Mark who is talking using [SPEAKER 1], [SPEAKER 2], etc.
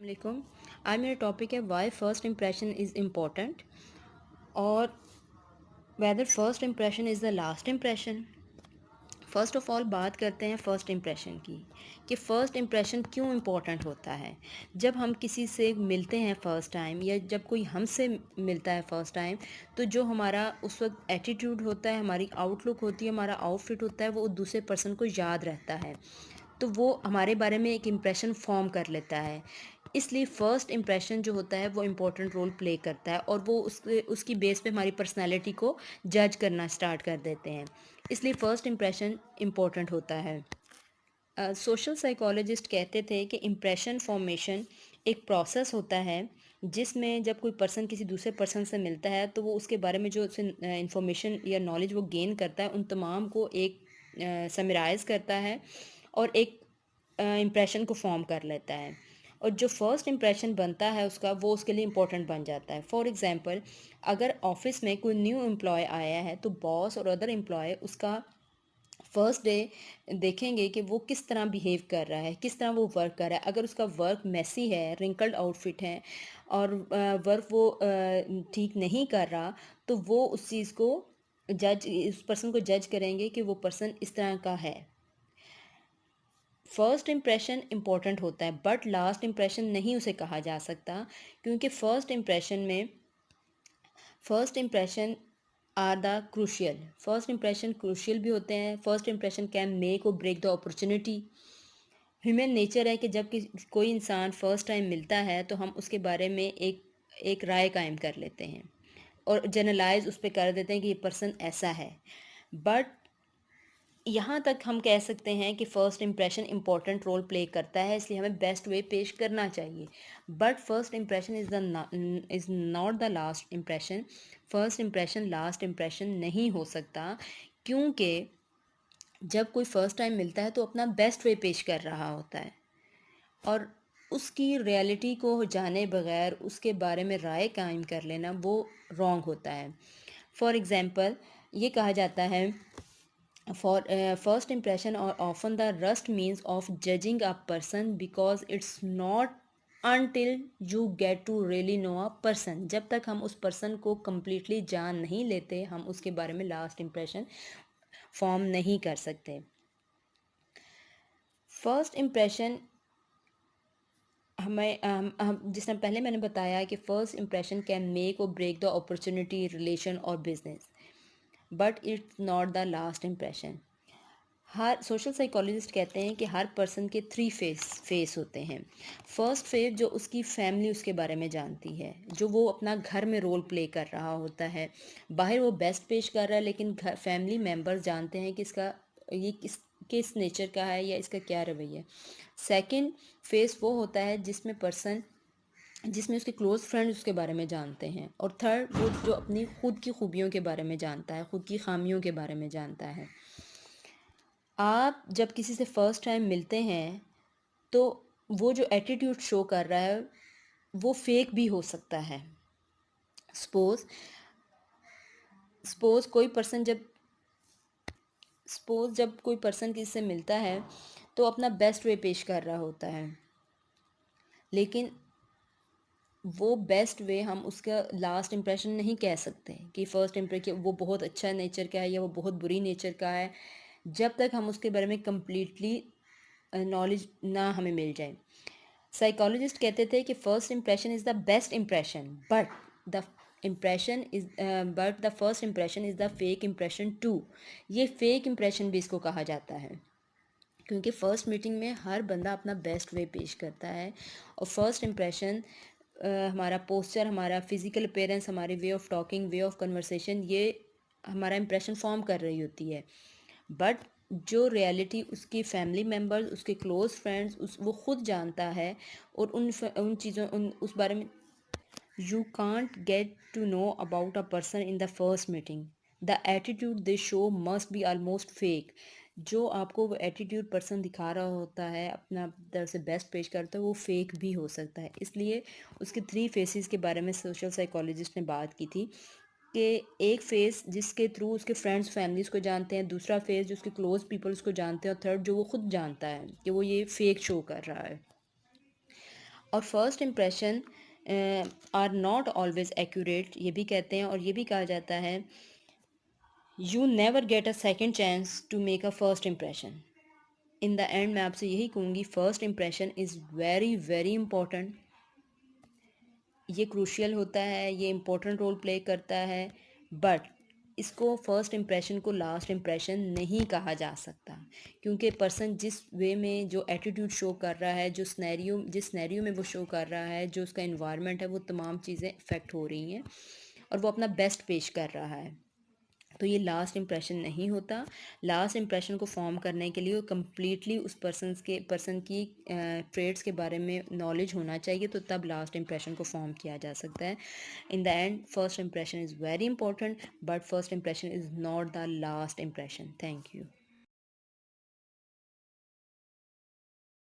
[SPEAKER 1] वालेकुम। आज मेरा टॉपिक है why first impression is important और whether first impression is the last impression. First of all बात करते हैं फ़र्स्ट इम्प्रेशन की कि फ़र्स्ट इम्प्रेशन क्यों इम्पोर्टेंट होता है। जब हम किसी से मिलते हैं फ़र्स्ट टाइम या जब कोई हमसे मिलता है फ़र्स्ट टाइम, तो जो हमारा उस वक्त एटीट्यूड होता है, हमारी आउटलुक होती है, हमारा आउटफिट होता है, वो दूसरे पर्सन को याद रहता है। तो वो हमारे बारे में एक इम्प्रेशन फॉर्म कर लेता है। इसलिए फ़र्स्ट इम्प्रेशन जो होता है वो इम्पोर्टेंट रोल प्ले करता है और वो उसकी बेस पे हमारी पर्सनैलिटी को जज करना स्टार्ट कर देते हैं। इसलिए फ़र्स्ट इम्प्रेशन इम्पोर्टेंट होता है। सोशल साइकोलॉजिस्ट कहते थे कि इम्प्रेशन फॉर्मेशन एक प्रोसेस होता है जिसमें जब कोई पर्सन किसी दूसरे पर्सन से मिलता है तो वो उसके बारे में जो इंफॉर्मेशन या नॉलेज वो गेन करता है उन तमाम को एक समराइज़ करता है और एक इम्प्रेशन को फॉर्म कर लेता है। और जो फर्स्ट इम्प्रेशन बनता है उसका वो उसके लिए इम्पोर्टेंट बन जाता है। फॉर एग्ज़ाम्पल, अगर ऑफिस में कोई न्यू एम्प्लॉय आया है तो बॉस और अदर एम्प्लॉय उसका फर्स्ट डे देखेंगे कि वो किस तरह बिहेव कर रहा है, किस तरह वो वर्क कर रहा है। अगर उसका वर्क मेसी है, रिंकल्ड आउटफिट है और वर्क वो ठीक नहीं कर रहा, तो वो उस चीज़ को उस पर्सन को जज करेंगे कि वो पर्सन इस तरह का है। फर्स्ट इम्प्रेशन इम्पॉर्टेंट होता है बट लास्ट इम्प्रेशन नहीं उसे कहा जा सकता, क्योंकि first impression are the crucial. First impression crucial भी होते हैं। First impression can make or break the opportunity. Human nature है कि जब कोई इंसान फर्स्ट टाइम मिलता है तो हम उसके बारे में एक राय कायम कर लेते हैं और जनरलाइज उस पर कर देते हैं कि ये पर्सन ऐसा है। बट यहाँ तक हम कह सकते हैं कि first impression important role play करता है, इसलिए हमें बेस्ट वे पेश करना चाहिए। But first impression is not the last impression. First impression last impression नहीं हो सकता, क्योंकि जब कोई फ़र्स्ट टाइम मिलता है तो अपना बेस्ट वे पेश कर रहा होता है और उसकी रियलिटी को जाने बगैर उसके बारे में राय कायम कर लेना वो रॉन्ग होता है। फॉर एग्ज़ाम्पल, ये कहा जाता है for first impression or often the rust means of judging a person because it's not until you get to really know a person। जब तक हम उस पर्सन को completely जान नहीं लेते हम उसके बारे में लास्ट इम्प्रेशन फॉर्म नहीं कर सकते। फर्स्ट इम्प्रेशन जिस तरह पहले मैंने बताया कि first impression can make or break the opportunity, relation और business, but it's not the last impression. Her social psychologist कहते हैं कि हर पर्सन के थ्री फेस होते हैं। फर्स्ट फेस जो उसकी फैमिली उसके बारे में जानती है, जो वो अपना घर में रोल प्ले कर रहा होता है। बाहर वो बेस्ट पेश कर रहा है लेकिन घर फैमिली मेम्बर्स जानते हैं कि इसका ये किस नेचर का है या इसका क्या रवैया है। सेकंड फेस वो होता है जिसमें उसके क्लोज़ फ्रेंड्स उसके बारे में जानते हैं। और थर्ड वो जो अपनी खुद की खूबियों के बारे में जानता है, खुद की खामियों के बारे में जानता है। आप जब किसी से फर्स्ट टाइम मिलते हैं तो वो जो एटीट्यूड शो कर रहा है वो फेक भी हो सकता है। सपोज सपोज कोई पर्सन जब सपोज जब कोई पर्सन किसी से मिलता है तो अपना बेस्ट वे पेश कर रहा होता है, लेकिन वो बेस्ट वे हम उसका लास्ट इम्प्रेशन नहीं कह सकते कि फ़र्स्ट इम्प्रेशन वो बहुत अच्छा नेचर का है या वो बहुत बुरी नेचर का है, जब तक हम उसके बारे में कम्प्लीटली नॉलेज ना हमें मिल जाए। साइकोलॉजिस्ट कहते थे कि first impression is the best impression the impression is but the first impression is the fake impression too. ये फेक इम्प्रेशन भी इसको कहा जाता है, क्योंकि फ़र्स्ट मीटिंग में हर बंदा अपना बेस्ट वे पेश करता है और फर्स्ट इम्प्रेशन हमारा पोस्चर, हमारा फिज़िकल अपीयरेंस, हमारी way of talking, way of conversation, ये हमारा इम्प्रेशन फॉर्म कर रही होती है। बट जो रियलिटी उसकी फैमिली मेम्बर्स, उसके क्लोज फ्रेंड्स वो खुद जानता है और उन चीज़ों उस बारे में you can't get to know about a person in the first meeting. The attitude they show must be almost fake. जो आपको वो एटीट्यूड पर्सन दिखा रहा होता है, अपना तरफ से बेस्ट पेश करता है, वो फेक भी हो सकता है। इसलिए उसके थ्री फेसेस के बारे में सोशल साइकोलॉजिस्ट ने बात की थी कि एक फेस जिसके थ्रू उसके फ्रेंड्स फैमिलीज को जानते हैं, दूसरा फेस जो उसके क्लोज पीपल्स को जानते हैं और थर्ड जो वो खुद जानता है कि वो ये फेक शो कर रहा है। और first impression are not always accurate, ये भी कहते हैं, और ये भी कहा जाता है you never get a second chance to make a first impression. In the end मैं आपसे यही कहूँगी, first impression is very very important. ये क्रूशियल होता है, ये इम्पोर्टेंट रोल प्ले करता है, बट इसको फर्स्ट इम्प्रेशन को लास्ट इम्प्रेशन नहीं कहा जा सकता, क्योंकि पर्सन जिस वे में जो एटीट्यूड शो कर रहा है, जिस सिनेरियो में वो शो कर रहा है, जो उसका इन्वायरमेंट है, वो तमाम चीज़ें इफ़ेक्ट हो रही हैं और वो अपना बेस्ट पेश कर रहा है, तो ये लास्ट इम्प्रेशन नहीं होता। लास्ट इम्प्रेशन को फॉर्म करने के लिए कम्प्लीटली उस पर्सन की ट्रेड्स के बारे में नॉलेज होना चाहिए, तो तब लास्ट इम्प्रेशन को फॉर्म किया जा सकता है। इन the and first impression is very important, but first impression is not the last impression. Thank you.